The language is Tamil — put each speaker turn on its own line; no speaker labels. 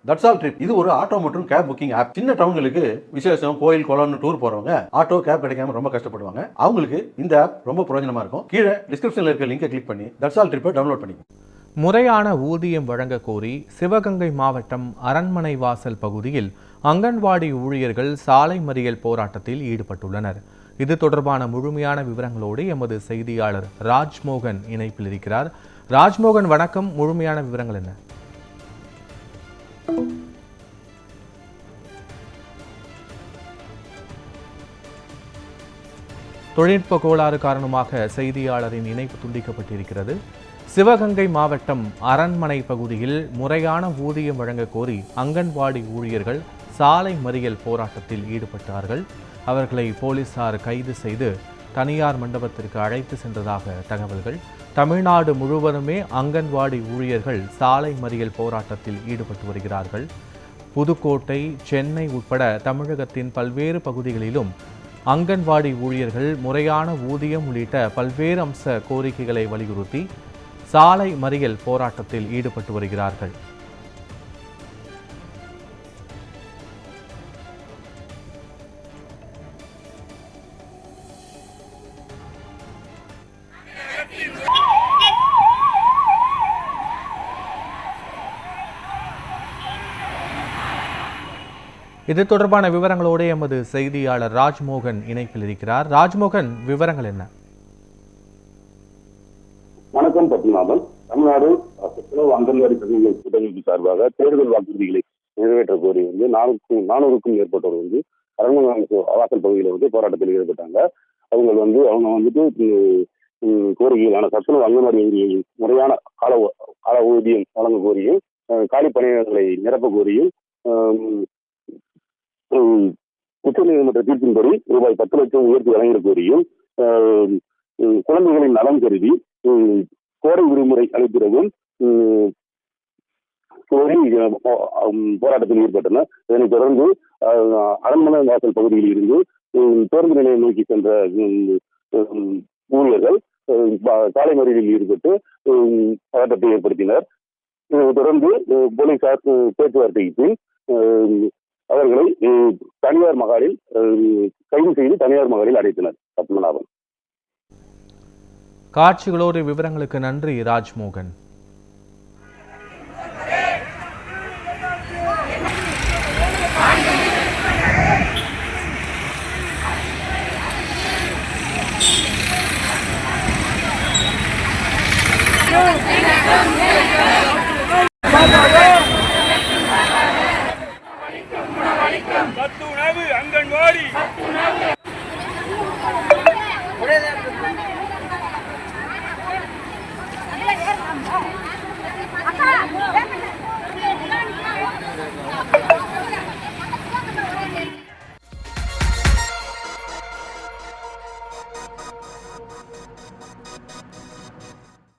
தட்ஸ் ஆல் ட்ரிப் இது ஒரு ஆட்டோ மற்றும் கேப் புக்கிங் ஆப். சின்ன டவுன்களுக்கு விசேஷம், கோயில், குளம்னு டூர் போறவங்க ஆட்டோ கேப் கிடைக்காம ரொம்ப கஷ்டப்படுவாங்க. அவங்களுக்கு இந்த ஆப் ரொம்ப பிரயோஜனமா இருக்கும். கீழே டிஸ்கிரிப்ஷன்ல இருக்க லிங்கை கிளிக் பண்ணி தட்ஸ் ஆல் ட்ரிப்பை டவுன்லோட் பண்ணிக்கோங்க.
முறையான ஊதியம் வழங்க கோரி சிவகங்கை மாவட்டம் அரண்மனை வாசல் பகுதியில் அங்கன்வாடி ஊழியர்கள் சாலை மறியல் போராட்டத்தில் ஈடுபட்டுள்ளனர். இது தொடர்பான முழுமையான விவரங்களோடு எமது செய்தியாளர் ராஜ்மோகன் இணைப்பில் இருக்கிறார். ராஜ்மோகன், வணக்கம். முழுமையான விவரங்கள் என்ன? தொழில்நுட்ப கோளாறு காரணமாக செய்தியாளரின் இணைப்பு துண்டிக்கப்பட்டிருக்கிறது. சிவகங்கை மாவட்டம் அரண்மனை பகுதியில் முறையான ஊதியம் வழங்க கோரி அங்கன்வாடி ஊழியர்கள் சாலை மறியல் போராட்டத்தில் ஈடுபட்டார்கள். அவர்களை போலீசார் கைது செய்து தனியார் மண்டபத்திற்கு அழைத்து சென்றதாக தகவல்கள். தமிழ்நாடு முழுவதுமே அங்கன்வாடி ஊழியர்கள் சாலை மறியல் போராட்டத்தில் ஈடுபட்டு வருகிறார்கள். புதுக்கோட்டை, சென்னை உட்பட தமிழகத்தின் பல்வேறு பகுதிகளிலும் அங்கன்வாடி ஊழியர்கள் முறையான ஊதியம் உள்ளிட்ட பல்வேறு அம்ச கோரிக்கைகளை வலியுறுத்தி சாலை மறியல் போராட்டத்தில் ஈடுபட்டு வருகிறார்கள். இது தொடர்பான விவரங்களோடு எமது செய்தியாளர் ராஜ்மோகன் இணைப்பில் இருக்கிறார். ராஜ்மோகன், விவரங்கள் என்ன?
வணக்கம் பத்மநாபன். தமிழ்நாடு சத்துணவு அங்கன்வாடி கூட்டமைப்பு சார்பாக தேர்தல் வாக்குறுதிகளை நிறைவேற்ற கோரி 400க்கும் மேற்பட்டவர் அரண்மனை வாசல் பகுதியில் போராட்டத்தில் ஈடுபட்டாங்க. அவங்க கோரிக்கைகளான சத்துணவு அங்கன்வாடி முறையான கால ஊதியம் வழங்க கோரியும், காலி பணியிடங்களை நிரப்ப கோரியும், உச்சநீதிமன்ற தீர்ப்பின்படி ரூபாய் 10 லட்சம் உயர்த்தி வழங்கிட கோரியும், குழந்தைகளின் நலன் கருதி கோடை விடுமுறை அளிக்கிறதும் கோரி போராட்டத்தில் ஈடுபட்டனர். இதனைத் தொடர்ந்து அரண்மனை வாசல் பகுதியில் இருந்து பேருந்து நிலையம் நோக்கி சென்ற ஊழியர்கள் சாலை மறியலில் ஈடுபட்டு போராட்டத்தை ஏற்படுத்தினர். இதனைத் தொடர்ந்து போலீசார் பேச்சுவார்த்தைக்கு பின் அவர்களை தனியார் மகாலில் கைது செய்து தனியார் மகாலில் அடைத்தனர். பத்மநாபன்.
காட்சிகளோடு விவரங்களுக்கு நன்றி ராஜ்மோகன்.
சத்துணவு அங்கன்வாடி